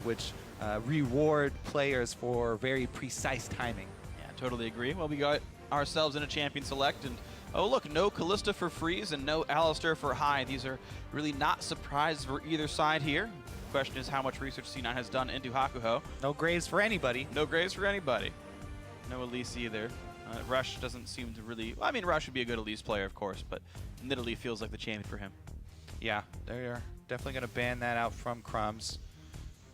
which reward players for very precise timing. Yeah, totally agree. Well, we got ourselves in a champion select, and oh look, no Callista for Freeze and no Alistair for High. These are really not surprises for either side here. Question is how much research C9 has done into Hakuho. No Graves for anybody. No Graves for anybody. No Elise either. Rush doesn't seem to really... Well, I mean, Rush would be a good Elise player, of course, but Nidalee feels like the champion for him. Yeah, they're definitely going to ban that out from Crumbs.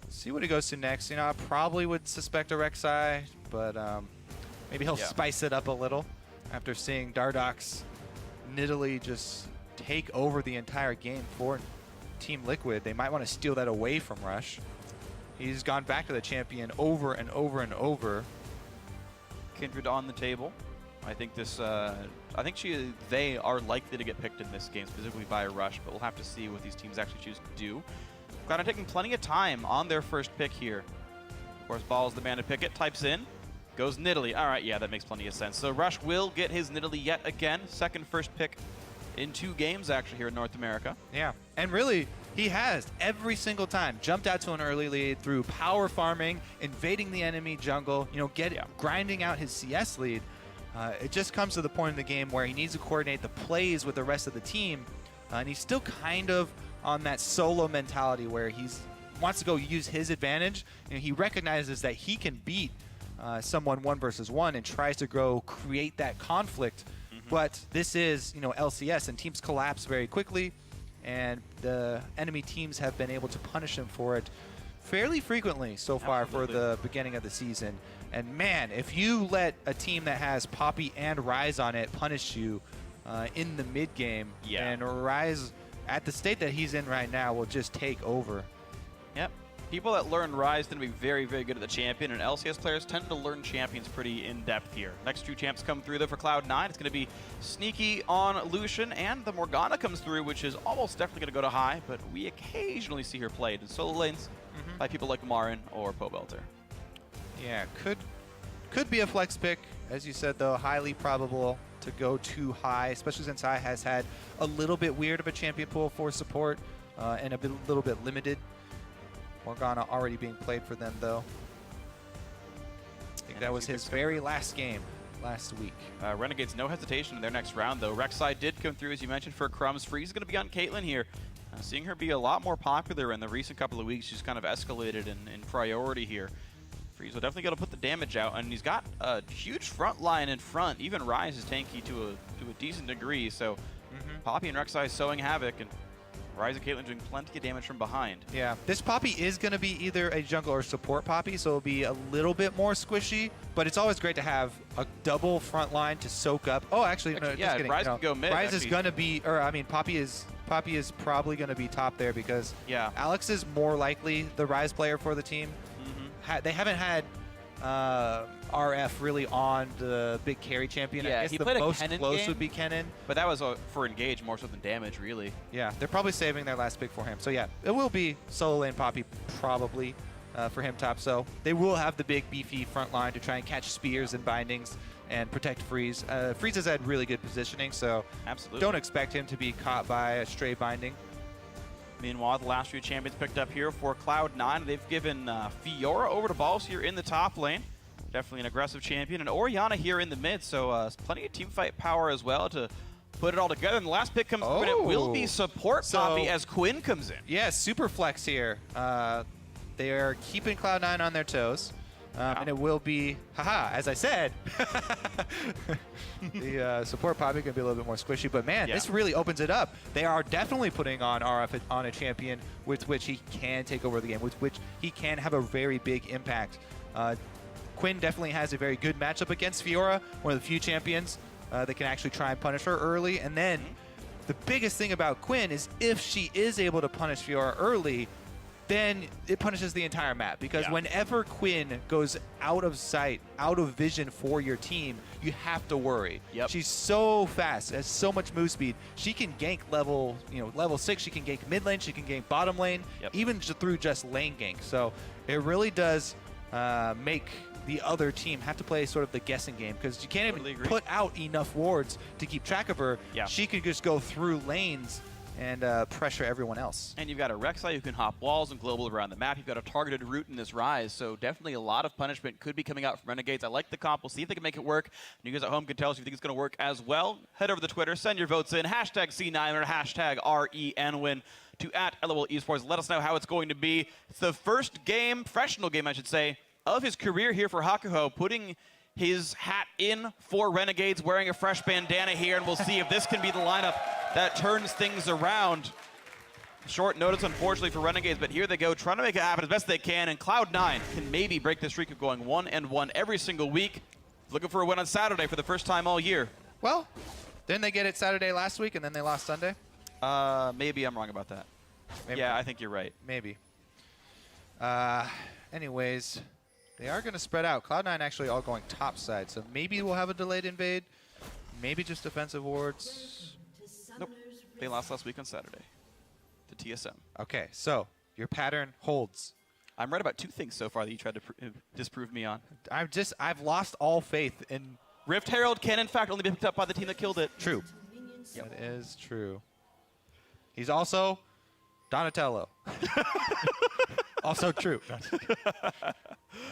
See what he goes to next. You know, I probably would suspect a Rek'Sai, but maybe he'll spice it up a little after seeing Dardox Nidalee just take over the entire game for Team Liquid. They might want to steal that away from Rush. He's gone back to the champion over and over and over. Kindred on the table. I think this. I think they are likely to get picked in this game, specifically by Rush, but we'll have to see what these teams actually choose to do. Cloud9 taking plenty of time on their first pick here. Of course, Ball's the man to pick it. Types in, goes Nidalee. All right, yeah, that makes plenty of sense. So Rush will get his Nidalee yet again. Second first pick in 2 games actually here in North America. Yeah, and really, he has every single time jumped out to an early lead through power farming, invading the enemy jungle, you know, grinding out his CS lead. It just comes to the point in the game where he needs to coordinate the plays with the rest of the team, and he's still kind of on that solo mentality where he wants to go use his advantage. You know, he recognizes that he can beat someone 1 versus 1 and tries to go create that conflict. But this is, you know, LCS, and teams collapse very quickly, and the enemy teams have been able to punish him for it fairly frequently so far for the beginning of the season. And man, if you let a team that has Poppy and Ryze on it punish you in the mid game, and Ryze at the state that he's in right now will just take over. Yep. People that learn Ryze tend to be very, very good at the champion, and LCS players tend to learn champions pretty in-depth here. Next 2 champs come through, though, for Cloud9. It's going to be Sneaky on Lucian, and the Morgana comes through, which is almost definitely going to go to High, but we occasionally see her played in solo lanes by people like Marin or Pobelter. Yeah, could be a flex pick. As you said, though, highly probable to go too high, especially since High has had a little bit weird of a champion pool for support and a little bit limited. Morgana already being played for them, though. I think that was his very last game last week. Renegades, no hesitation in their next round, though. Rek'Sai did come through, as you mentioned, for Crumbs. Freeze is going to be on Caitlyn here. Seeing her be a lot more popular in the recent couple of weeks, she's kind of escalated in priority here. Freeze will definitely got to put the damage out, and he's got a huge front line in front. Even Ryze is tanky to a decent degree, so Poppy and Rek'Sai sowing havoc, and Ryze and Caitlyn doing plenty of damage from behind. Yeah, this Poppy is going to be either a jungle or support Poppy, so it'll be a little bit more squishy, but it's always great to have a double front line to soak up. Oh, actually, no, yeah, Ryze can go mid. Ryze is going to be, or I mean, Poppy is probably going to be top there because Alex is more likely the Ryze player for the team. They haven't had RF really on the big carry champion. Yeah, I guess he the played most a Kennen close game, would be Kennen. But that was for engage more so than damage, really. Yeah, they're probably saving their last pick for him. So yeah, it will be solo lane Poppy probably for him top. So they will have the big beefy front line to try and catch spears and bindings and protect Freeze. Freeze has had really good positioning, so don't expect him to be caught by a stray binding. Meanwhile, the last few champions picked up here for Cloud9. They've given Fiora over to Balls here in the top lane. Definitely an aggressive champion. And Orianna here in the mid, so plenty of teamfight power as well to put it all together. And the last pick comes through, and it will be support Poppy as Quinn comes in. Yeah, super flex here. They are keeping Cloud9 on their toes. And it will be, as I said, the support Poppy can be a little bit more squishy. But man, this really opens it up. They are definitely putting on RF on a champion with which he can take over the game, with which he can have a very big impact. Quinn definitely has a very good matchup against Fiora, one of the few champions that can actually try and punish her early. And then the biggest thing about Quinn is if she is able to punish Fiora early, then it punishes the entire map. Because whenever Quinn goes out of sight, out of vision for your team, you have to worry. She's so fast, has so much move speed. She can gank level 6. She can gank mid lane. She can gank bottom lane, even through just lane gank. So it really does make the other team have to play sort of the guessing game, because you can't even put out enough wards to keep track of her. She can just go through lanes and pressure everyone else. And you've got a Rek'Sai who can hop walls and global around the map. You've got a targeted route in this Rise, so definitely a lot of punishment could be coming out from Renegades. I like the comp. We'll see if they can make it work. And you guys at home can tell us if you think it's going to work as well. Head over to Twitter, send your votes in, hashtag C9 or hashtag RENWin to @LOL Esports. Let us know how it's going to be. It's the first game, professional game I should say, of his career here for Hakuho, putting his hat in for Renegades, wearing a fresh bandana here, and we'll see if this can be the lineup that turns things around. Short notice, unfortunately, for Renegades, but here they go, trying to make it happen as best they can, and Cloud9 can maybe break the streak of going 1-1 every single week. Looking for a win on Saturday for the first time all year. Well, didn't they get it Saturday last week, and then they lost Sunday? Maybe I'm wrong about that. Maybe. Yeah, I think you're right. Maybe. Anyways, they are going to spread out. Cloud9 actually all going top side, so maybe we'll have a delayed invade. Maybe just defensive wards. Nope. They lost last week on Saturday to TSM. Okay, so your pattern holds. I'm right about two things so far that you tried to disprove me on. I've lost all faith in... Rift Herald can, in fact, only be picked up by the team that killed it. True. Yep. That is true. He's also Donatello. Also true. All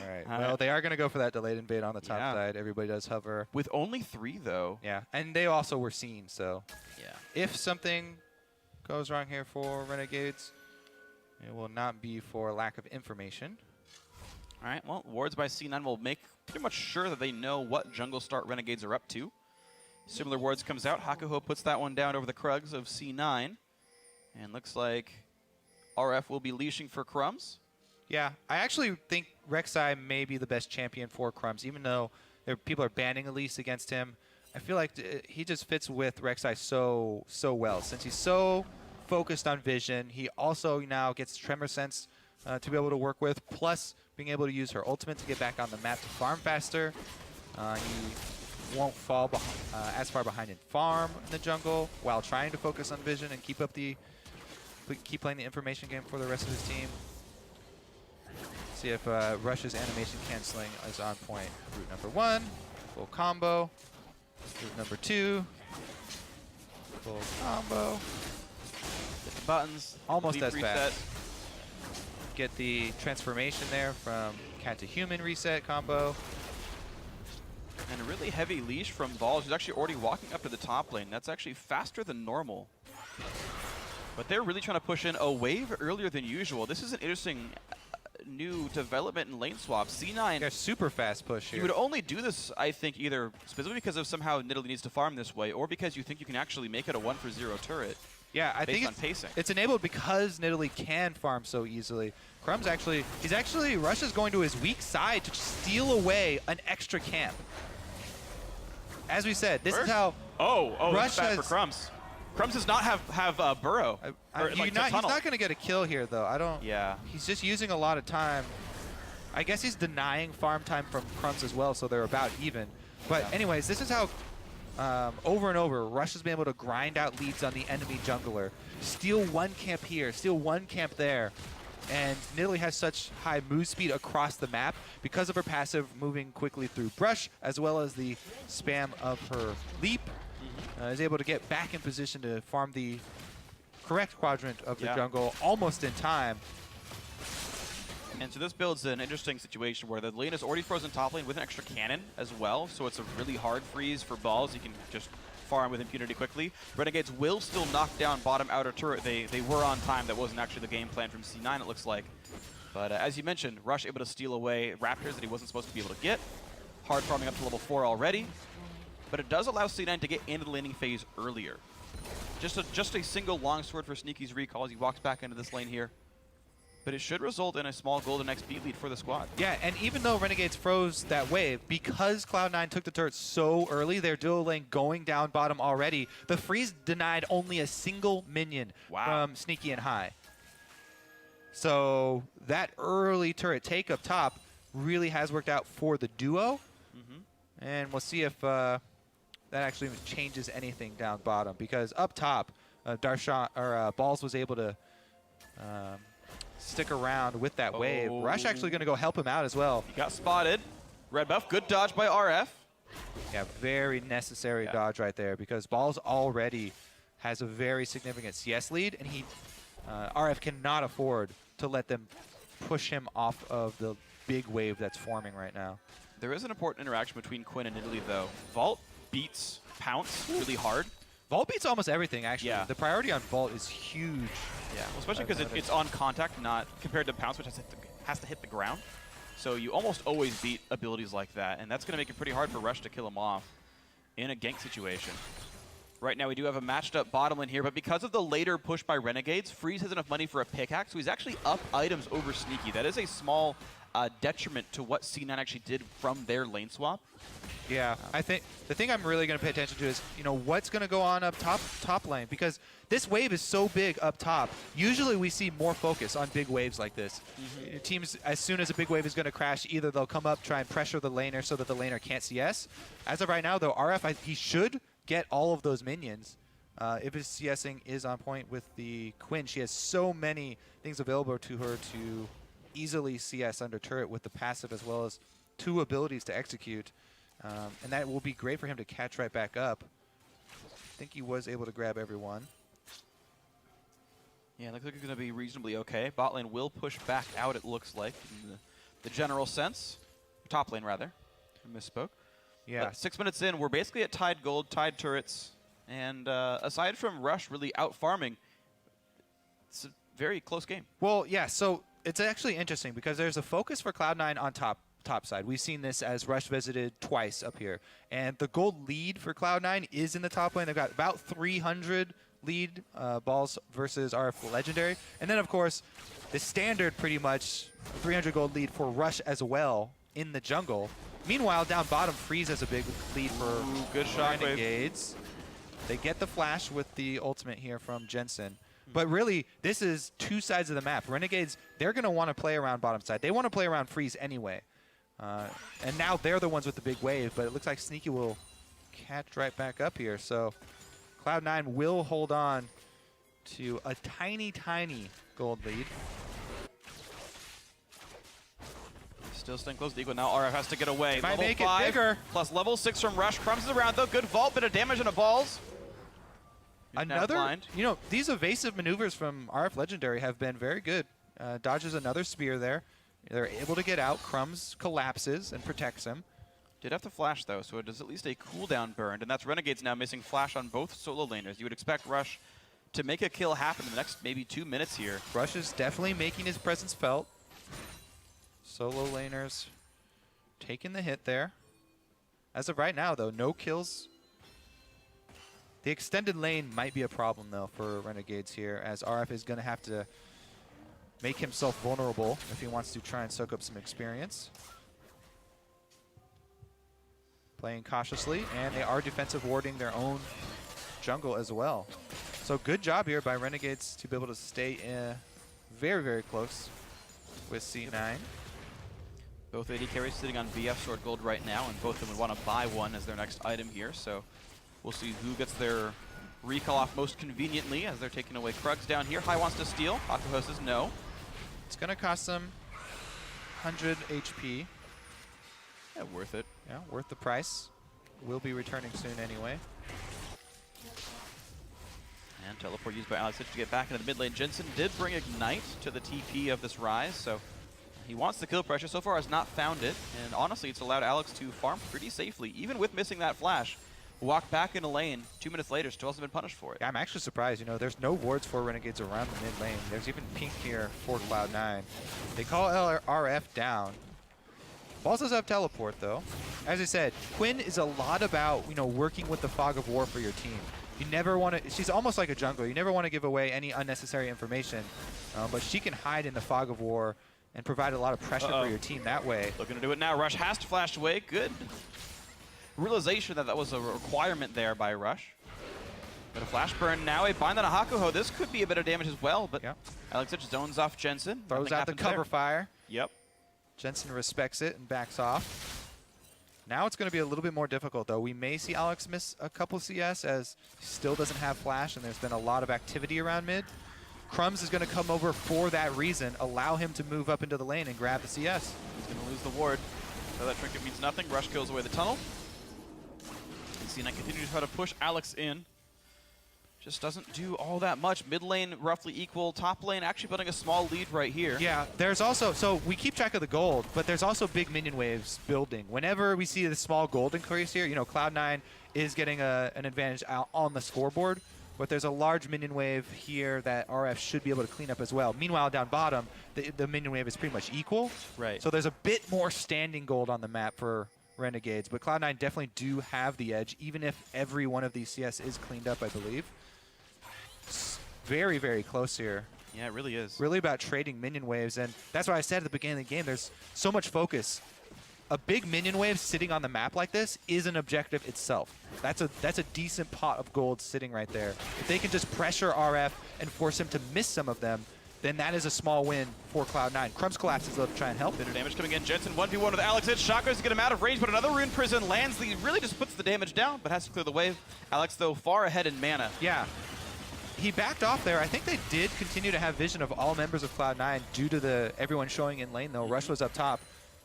right. Well, they are going to go for that delayed invade on the top side. Everybody does hover. With only 3, though. Yeah, and they also were seen, so... Yeah. If something goes wrong here for Renegades, it will not be for lack of information. All right, well, wards by C9 will make pretty much sure that they know what jungle start Renegades are up to. Similar wards comes out. Hakuho puts that one down over the Krugs of C9. And looks like RF will be leashing for Crumbs. Yeah, I actually think Rek'Sai may be the best champion for Crumbs, even though people are banning Elise against him. I feel like he just fits with Rek'Sai so well. Since he's so focused on vision, he also now gets Tremor Sense to be able to work with, plus being able to use her ultimate to get back on the map to farm faster. He won't fall as far behind in farm in the jungle while trying to focus on vision and keep playing the information game for the rest of his team. See if Rush's animation canceling is on point. Route number 1, full combo. Route number 2, full combo. Hit the buttons. Almost as reset. fast. Get the transformation there from cat to human reset combo. And a really heavy leash from Balls, who's actually already walking up to the top lane. That's actually faster than normal. But they're really trying to push in a wave earlier than usual. This is an interesting new development in lane swap. C9, They're super fast push here. you would only do this, I think, either specifically because of somehow Nidalee needs to farm this way, or because you think you can actually make it a 1-for-0 turret. Yeah, I think it's enabled because Nidalee can farm so easily. Crumbs Rush is going to his weak side to steal away an extra camp. As we said, this is how Rush has for Crumbs. Crumbs does not have Burrow. He's not going to get a kill here, though. Yeah. He's just using a lot of time. I guess he's denying farm time from Crumbs as well, so they're about even. But anyways, this is how over and over Rush has been able to grind out leads on the enemy jungler. Steal one camp here, steal one camp there. And Nidalee has such high move speed across the map because of her passive moving quickly through brush, as well as the spam of her leap. Is able to get back in position to farm the correct quadrant of the jungle almost in time. And so this build's an interesting situation where the lane is already frozen top lane with an extra cannon as well, so it's a really hard freeze for Balls. You can just farm with impunity quickly. Renegades will still knock down bottom outer turret. They were on time. That wasn't actually the game plan from C9, it looks like. But as you mentioned, Rush able to steal away Raptors that he wasn't supposed to be able to get. Hard farming up to level 4 already. But it does allow C9 to get into the laning phase earlier. Just a single longsword for Sneaky's recall as he walks back into this lane here. But it should result in a small golden XP lead for the squad. Yeah, and even though Renegades froze that wave, because Cloud9 took the turret so early, their duo lane going down bottom already, the freeze denied only a single minion from Sneaky and High. So that early turret take up top really has worked out for the duo. And we'll see if that actually changes anything down bottom, because up top, Balls was able to stick around with that wave. Rush actually going to go help him out as well. He got spotted. Red buff, good dodge by RF. Yeah, very necessary dodge right there, because Balls already has a very significant CS lead, and RF cannot afford to let them push him off of the big wave that's forming right now. There is an important interaction between Quinn and Italy, though. Vault beats Pounce really hard. Vault beats almost everything, actually. Yeah. The priority on Vault is huge. Yeah, well, especially because it's on contact, not compared to Pounce, which has to hit the ground. So you almost always beat abilities like that, and that's going to make it pretty hard for Rush to kill him off in a gank situation. Right now we do have a matched up bottom lane here, but because of the later push by Renegades, Freeze has enough money for a pickaxe, so he's actually up items over Sneaky. That is a small detriment to what C9 actually did from their lane swap. Yeah, I think the thing I'm really going to pay attention to is, what's going to go on up top lane, because this wave is so big up top. Usually we see more focus on big waves like this. Teams, as soon as a big wave is going to crash, either they'll come up, try and pressure the laner so that the laner can't CS. As of right now, though, RF, he should get all of those minions. If his CSing is on point with the Quinn, she has so many things available to her to easily CS under turret with the passive as well as 2 abilities to execute. And that will be great for him to catch right back up. I think he was able to grab everyone. Yeah, looks like he's going to be reasonably okay. Bot lane will push back out, it looks like, in the general sense. Top lane, rather. I misspoke. Yeah. But 6 minutes in, we're basically at tied gold, tied turrets. And aside from Rush really out-farming, it's a very close game. Well, yeah, so it's actually interesting because there's a focus for Cloud9 on top side. We've seen this as Rush visited twice up here. And the gold lead for Cloud9 is in the top lane. They've got about 300 lead balls versus RF Legendary. And then, of course, the standard pretty much 300 gold lead for Rush as well in the jungle. Meanwhile, down bottom, Freeze has a big lead for good Renegades. They get the flash with the ultimate here from Jensen. But really, this is 2 sides of the map. Renegades, they're going to want to play around bottom side. They want to play around Freeze anyway. And now they're the ones with the big wave, but it looks like Sneaky will catch right back up here. So Cloud9 will hold on to a tiny, tiny gold lead. Still staying close to equal. Now RF has to get away. Might level make 5 it bigger. Plus level 6 from Rush. Crumbs is around though. Good vault, bit of damage into balls. Another, these evasive maneuvers from RF Legendary have been very good. Dodges another spear there. They're able to get out. Crumbs collapses and protects him. Did have to flash though, so it does at least a cooldown burned, and that's Renegades now missing flash on both solo laners. You would expect Rush to make a kill happen in the next maybe 2 minutes here. Rush is definitely making his presence felt. Solo laners taking the hit there. As of right now, though, no kills. The extended lane might be a problem, though, for Renegades here, as RF is going to have to make himself vulnerable if he wants to try and soak up some experience. Playing cautiously, and they are defensive warding their own jungle as well. So good job here by Renegades to be able to stay very, very close with C9. Both AD carries sitting on VF Sword Gold right now, and both of them would want to buy one as their next item here. So we'll see who gets their recall off most conveniently as they're taking away Krugs down here. High wants to steal. Hakuho says no. It's going to cost them 100 HP. Yeah, worth it. Yeah, worth the price. Will be returning soon anyway. And teleport used by Alex to get back into the mid lane. Jensen did bring Ignite to the TP of this Rise, so he wants the kill pressure. So far has not found it, and honestly, it's allowed Alex to farm pretty safely, even with missing that flash. Walk back in a lane 2 minutes later, still hasn't been punished for it. Yeah, I'm actually surprised. There's no wards for Renegades around the mid lane. There's even pink here for Cloud9. They call RF down. Balls does have teleport, though. As I said, Quinn is a lot about, working with the fog of war for your team. You never want to, she's almost like a jungler. You never want to give away any unnecessary information, but she can hide in the fog of war and provide a lot of pressure for your team that way. Looking to do it now. Rush has to flash away. Good realization that was a requirement there by Rush. But a flash burn now. A bind on a Hakuho. This could be a bit of damage as well, but Alex zones off Jensen. Throws out the cover fire. Yep. Jensen respects it and backs off. Now it's going to be a little bit more difficult, though. We may see Alex miss a couple CS as he still doesn't have flash, and there's been a lot of activity around mid. Crumbs is going to come over for that reason, allow him to move up into the lane and grab the CS. He's going to lose the ward. So that trinket means nothing. Rush kills away the tunnel. And C9 continues to try to push Alex in. just doesn't do all that much. Mid lane roughly equal, top lane actually building a small lead right here. Yeah, there's also, so we keep track of the gold, but there's also big minion waves building. Whenever we see the small gold increase here, you know, Cloud9 is getting an advantage out on the scoreboard, but there's a large minion wave here that RF should be able to clean up as well. Meanwhile, down bottom, the minion wave is pretty much equal. Right. So there's a bit more standing gold on the map for Renegades, but Cloud9 definitely do have the edge, even if every one of these CS is cleaned up, I believe. It's very, very close here. Yeah, it really is. Really about trading minion waves, and that's why I said at the beginning of the game, there's so much focus. A big minion wave sitting on the map like this is an objective itself. That's a decent pot of gold sitting right there. If they can just pressure RF and force him to miss some of them, then that is a small win for Cloud9. Crumbs collapses though to try and help. Bit of damage coming in. Jensen 1v1 with Alex. Shotguns to get him out of range, but another Rune Prison lands. He really just puts the damage down, but has to clear the wave. Alex, though, far ahead in mana. Yeah. He backed off there. I think they did continue to have vision of all members of Cloud9 due to everyone showing in lane, though. Rush was up top.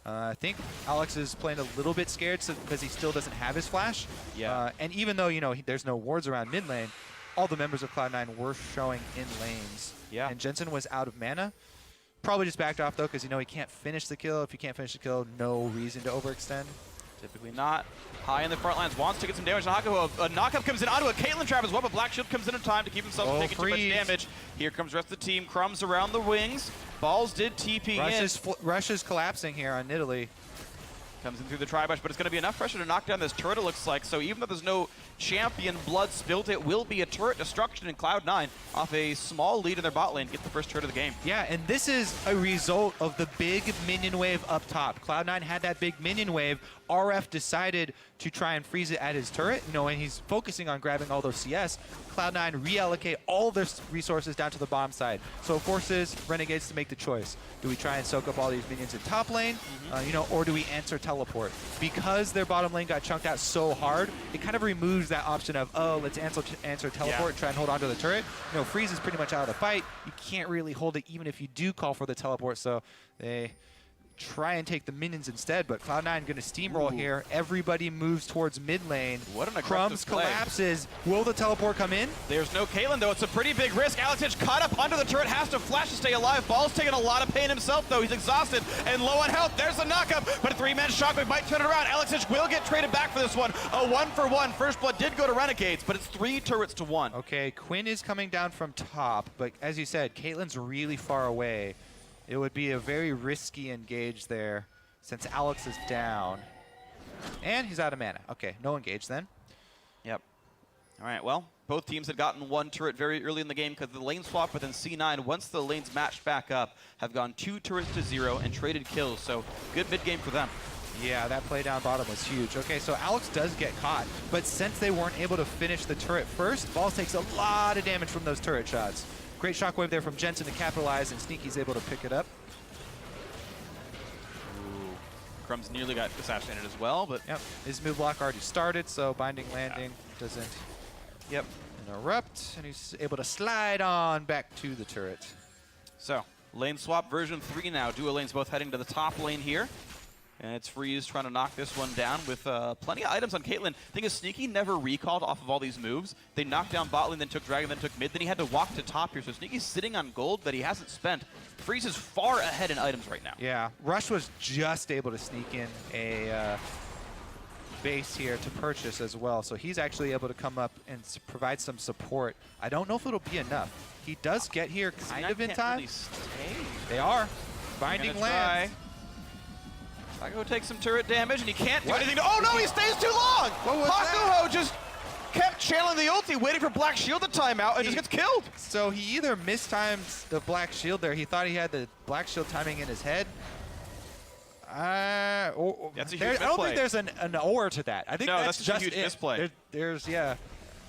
I think Alex is playing a little bit scared because he still doesn't have his flash. Yeah. And even though, you know, there's no wards around mid lane, all the members of Cloud9 were showing in lanes. Yeah. And Jensen was out of mana. Probably just backed off, though, because, you know, he can't finish the kill. If you can't finish the kill, no reason to overextend. Typically not. High in the front lines, wants to get some damage. A knockup comes in onto a Caitlyn trap as well, but Black Shield comes in time to keep himself from taking too much damage. Here comes the rest of the team. Crumbs around the wings. Balls did TP in. Rush is collapsing here on Nidalee. Comes in through the tri-bush, but it's going to be enough pressure to knock down this turret, it looks like. So even though there's no champion blood spilled, it will be a turret destruction in Cloud9 off a small lead in their bot lane. Get the first turret of the game. Yeah, and this is a result of the big minion wave up top. Cloud9 had that big minion wave. RF decided to try and freeze it at his turret, you know, and he's focusing on grabbing all those CS. Cloud9 reallocate all their resources down to the bottom side. So it forces Renegades to make the choice. Do we try and soak up all these minions in top lane, you know, or do we answer teleport? Because their bottom lane got chunked out so hard, it kind of removes that option of, oh, let's answer teleport and try and hold on to the turret. You know, freeze is pretty much out of the fight. You can't really hold it even if you do call for the teleport, so they try and take the minions instead, but Cloud9 going to steamroll here. Everybody moves towards mid lane. What an aggressive Crumbs play. collapses. Will the teleport come in? There's no Caitlyn, though. It's a pretty big risk. Alex Hitch caught up onto the turret, has to flash to stay alive. Ball's taking a lot of pain himself, though. He's exhausted and low on health. There's the knockup, but a three-man shockwave might turn it around. Alex Hitch will get traded back for this one. A 1-for-1. First blood did go to Renegades, but it's 3 turrets to 1. Okay, Quinn is coming down from top, but as you said, Caitlyn's really far away. It would be a very risky engage there, since Alex is down. And he's out of mana. Okay, no engage then. Yep. All right, well, both teams had gotten 1 turret very early in the game because the lane swap, but then C9, once the lanes matched back up, have gone 2 turrets to 0 and traded kills. So good mid game for them. Yeah, that play down bottom was huge. Okay, so Alex does get caught, but since they weren't able to finish the turret first, Balls takes a lot of damage from those turret shots. Great shockwave there from Jensen to capitalize, and Sneaky's able to pick it up. Crumbs nearly got assassinated as well, but Yep, his move block already started, so binding landing doesn't interrupt, and he's able to slide on back to the turret. So, lane swap version 3 now. Duo lanes both heading to the top lane here. And it's Freeze trying to knock this one down with plenty of items on Caitlyn. Thing is, Sneaky never recalled off of all these moves. They knocked down bot lane, then took Dragon, then took mid. Then he had to walk to top here. So Sneaky's sitting on gold that he hasn't spent. Freeze is far ahead in items right now. Yeah, Rush was just able to sneak in a base here to purchase as well. So he's actually able to come up and provide some support. I don't know if it'll be enough. He does get here kind of in time. Really stay. They are. Binding lands. I go take some turret damage, and he can't do anything. Oh no, he stays too long! What was Hakuho just kept channeling the ulti, waiting for Black Shield to time out, and just gets killed. So he either mistimed the Black Shield there. He thought he had the Black Shield timing in his head. That's a huge misplay. I don't think there's an or to that. I think that's just a huge misplay. Yeah.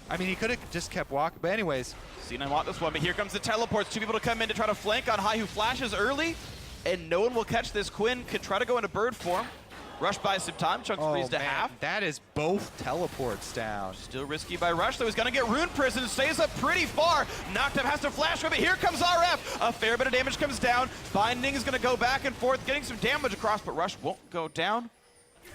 I mean, he could have just kept walking, but anyways. C9 want this one, but here comes the teleports. 2 people to come in to try to flank on High, who flashes early. And no one will catch this. Quinn could try to go into bird form. Rush buys some time, chunks freeze to half. That is both teleports down. Still risky by Rush, though. He's going to get Rune Prison. Stays up pretty far. Knocked up, has to flash with it. Here comes RF. A fair bit of damage comes down. Binding is going to go back and forth, getting some damage across, but Rush won't go down.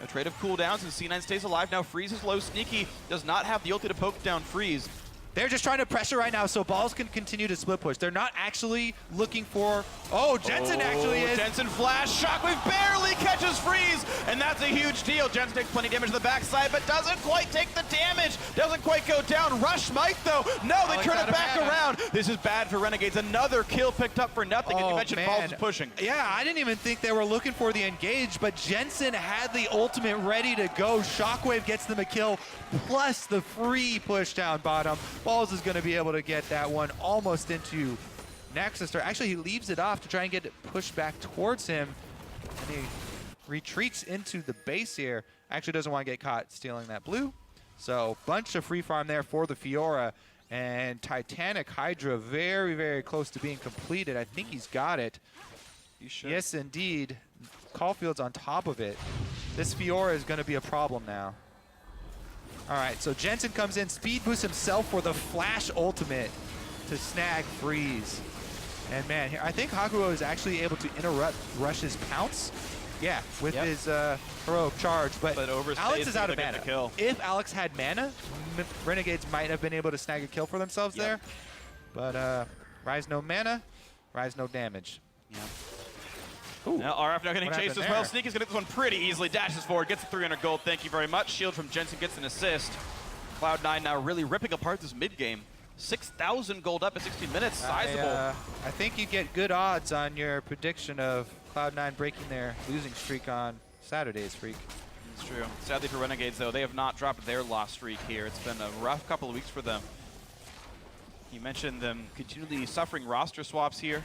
A trade of cooldowns, and C9 stays alive. Now Freeze is low. Sneaky does not have the ulti to poke down Freeze. They're just trying to pressure right now so balls can continue to split push. They're not actually looking for... Oh, Jensen actually is. Jensen flash, Shockwave barely catches Freeze, and that's a huge deal. Jensen takes plenty of damage to the backside, but doesn't quite take the damage. Doesn't quite go down. Rush might, though. No, they turn it back around. This is bad for Renegades. Another kill picked up for nothing, and you mentioned Balls is pushing. Yeah, I didn't even think they were looking for the engage, but Jensen had the ultimate ready to go. Shockwave gets them a kill, plus the free push down bottom. Balls is going to be able to get that one almost into Nexus. Actually, he leaves it off to try and get it pushed back towards him, and he retreats into the base here. Actually doesn't want to get caught stealing that blue. So bunch of free farm there for the Fiora, and Titanic Hydra very, very close to being completed. I think he's got it. You should. Yes, indeed. Caulfield's on top of it. This Fiora is going to be a problem now. All right, so Jensen comes in, speed boosts himself for the flash ultimate to snag Freeze. And man, here, I think Hakuo is actually able to interrupt Rush's pounce. Yeah, with his heroic charge, but Alex is out of mana. If Alex had mana, Renegades might have been able to snag a kill for themselves there. But Rise no mana, Rise no damage. Ooh. Now RF now getting chased as well. Sneaky's gonna get this one pretty easily. Dashes forward, gets the 300 gold. Thank you very much. Shield from Jensen gets an assist. Cloud9 now really ripping apart this mid game. 6,000 gold up in 16 minutes. Sizable. I think you get good odds on your prediction of Cloud9 breaking their losing streak on Saturday's Freak. It's true. Sadly for Renegades, though, they have not dropped their loss streak here. It's been a rough couple of weeks for them. You mentioned them continually suffering roster swaps here.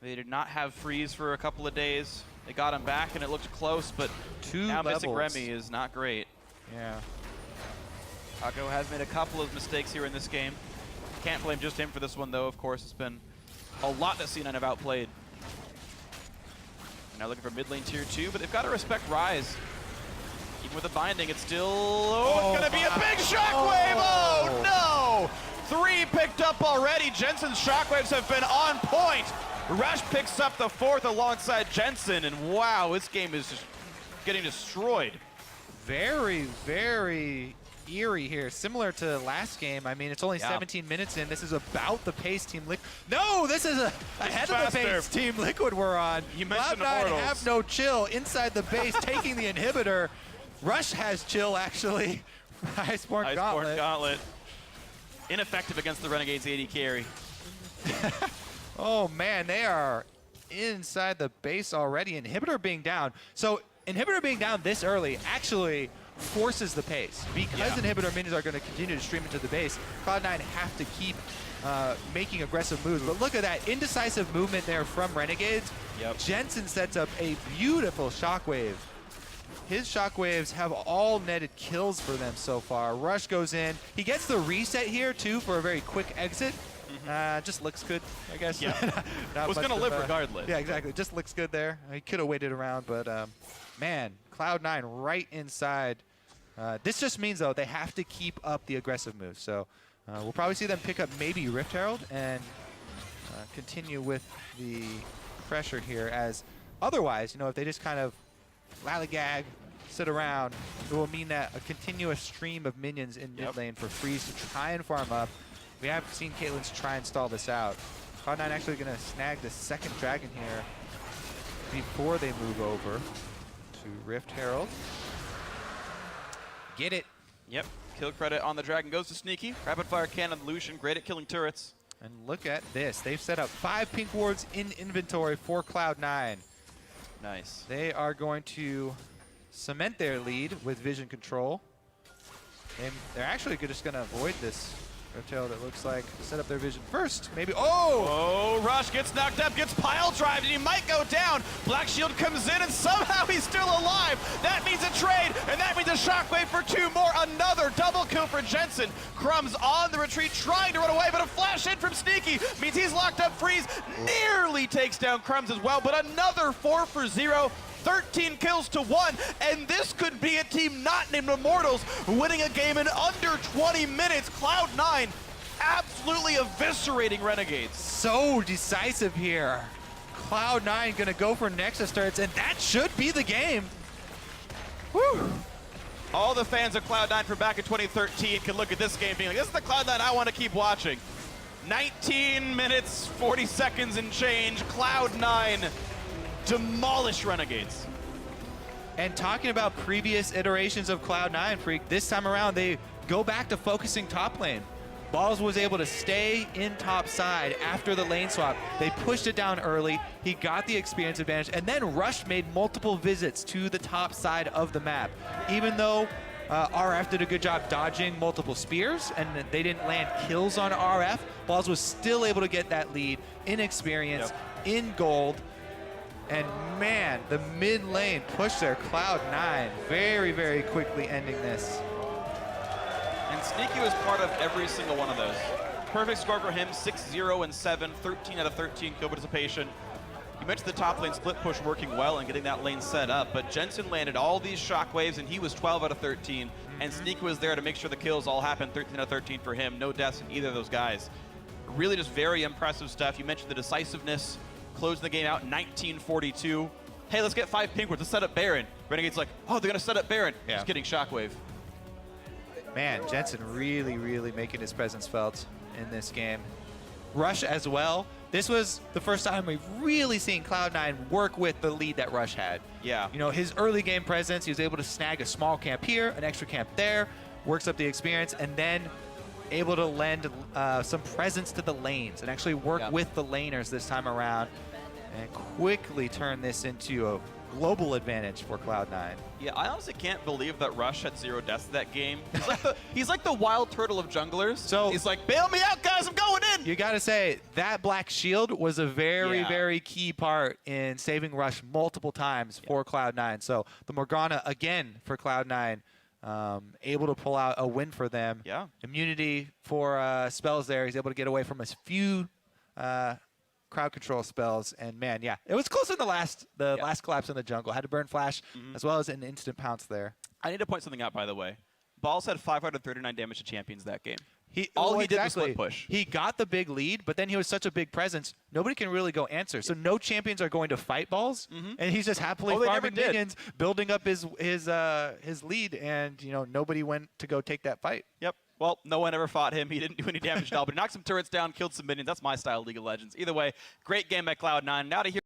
They did not have Freeze for a couple of days. They got him back, and it looked close, but now missing Remy is not great. Yeah. Kako has made a couple of mistakes here in this game. Can't blame just him for this one, though. Of course, it's been a lot that C9 have outplayed. Now looking for mid lane tier 2, but they've got to respect Rise. Even with the binding, it's still... Oh, it's going to be a big Shockwave! Oh, no! 3 picked up already. Jensen's Shockwaves have been on point. Rush picks up the 4th alongside Jensen, and wow, this game is just getting destroyed. Very, very eerie here. Similar to last game. I mean, it's only 17 minutes in. This is about the pace Team Liquid. No, this is ahead of the pace Team Liquid we're on. You mentioned Cloud9 have no chill inside the base, taking the inhibitor. Rush has chill, actually. Iceborne Gauntlet. Ineffective against the Renegades AD carry. Oh man, they are inside the base already. Inhibitor being down. So Inhibitor being down this early actually forces the pace. Because Inhibitor minions are going to continue to stream into the base, Cloud9 have to keep making aggressive moves. But look at that indecisive movement there from Renegades. Jensen sets up a beautiful Shockwave. His Shockwaves have all netted kills for them so far. Rush goes in. He gets the reset here too for a very quick exit. Just looks good, I guess. Yeah. Was going to live regardless. Yeah, exactly. Just looks good there. He could have waited around, but man, Cloud9 right inside. This just means, though, they have to keep up the aggressive moves. So we'll probably see them pick up maybe Rift Herald and continue with the pressure here, as otherwise, you know, if they just kind of lollygag, sit around, it will mean that a continuous stream of minions in mid lane for Freeze to try and farm up. We have seen Caitlyn's try and stall this out. Cloud9 actually going to snag the second dragon here before they move over to Rift Herald. Get it. Yep. Kill credit on the dragon goes to Sneaky. Rapid fire cannon Lucian, great at killing turrets. And look at this. They've set up 5 pink wards in inventory for Cloud9. Nice. They are going to cement their lead with vision control. And they're actually just going to avoid this Rift Herald, it looks like. Set up their vision first, maybe. Oh, Rush gets knocked up, gets pile drived, and he might go down. Black Shield comes in, and somehow he's still alive. That means a trade, and that means a Shockwave for 2 more. Another double kill for Jensen. Crumbs on the retreat, trying to run away, but a flash in from Sneaky means he's locked up. Freeze nearly takes down Crumbs as well, but another 4 for 0. 13 kills to 1, and this could be a team not named Immortals winning a game in under 20 minutes. Cloud9 absolutely eviscerating Renegades. So decisive here. Cloud9 gonna go for Nexus turrets, and that should be the game. Woo! All the fans of Cloud9 from back in 2013 can look at this game being like, this is the Cloud9 I want to keep watching. 19 minutes, 40 seconds and change. Cloud9 demolish Renegades. And talking about previous iterations of Cloud9, Freak, this time around they go back to focusing top lane. Balls was able to stay in top side after the lane swap. They pushed it down early. He got the experience advantage, and then Rush made multiple visits to the top side of the map. Even though RF did a good job dodging multiple spears and they didn't land kills on RF, Balls was still able to get that lead in experience, in gold. And man, the mid lane pushed their Cloud9 very, very quickly, ending this. And Sneaky was part of every single one of those. Perfect score for him, 6-0 and 7, 13 out of 13 kill participation. You mentioned the top lane split push working well and getting that lane set up, but Jensen landed all these shockwaves and he was 12 out of 13, and Sneaky was there to make sure the kills all happened, 13 out of 13 for him. No deaths in either of those guys. Really just very impressive stuff. You mentioned the decisiveness, closing the game out 1942. Hey, let's get 5 pink wards, let's set up Baron. Renegade's like, oh, they're gonna set up Baron. Just kidding, shockwave. Man, Jensen really, really making his presence felt in this game. Rush as well. This was the first time we've really seen Cloud9 work with the lead that Rush had. Yeah. You know, his early game presence, he was able to snag a small camp here, an extra camp there, works up the experience, and then able to lend some presence to the lanes and actually work with the laners this time around and quickly turn this into a global advantage for Cloud9. Yeah, I honestly can't believe that Rush had 0 deaths that game. He's like the wild turtle of junglers. So he's like, bail me out, guys, I'm going in! You gotta say, that black shield was a very, very key part in saving Rush multiple times for Cloud9. So the Morgana, again, for Cloud9, able to pull out a win for them. Yeah. Immunity for spells there. He's able to get away from a few crowd control spells, and man, yeah, it was close in the last collapse in the jungle. Had to burn flash as well as an instant pounce there. I need to point something out, by the way. Balls had 539 damage to champions that game. He did was split push. He got the big lead, but then he was such a big presence, nobody can really go answer. So no champions are going to fight Balls, and he's just happily farming minions, building up his lead, and you know nobody went to go take that fight. Yep. Well, no one ever fought him. He didn't do any damage at all, but he knocked some turrets down, killed some minions. That's my style of League of Legends. Either way, great game by Cloud9. Now to hear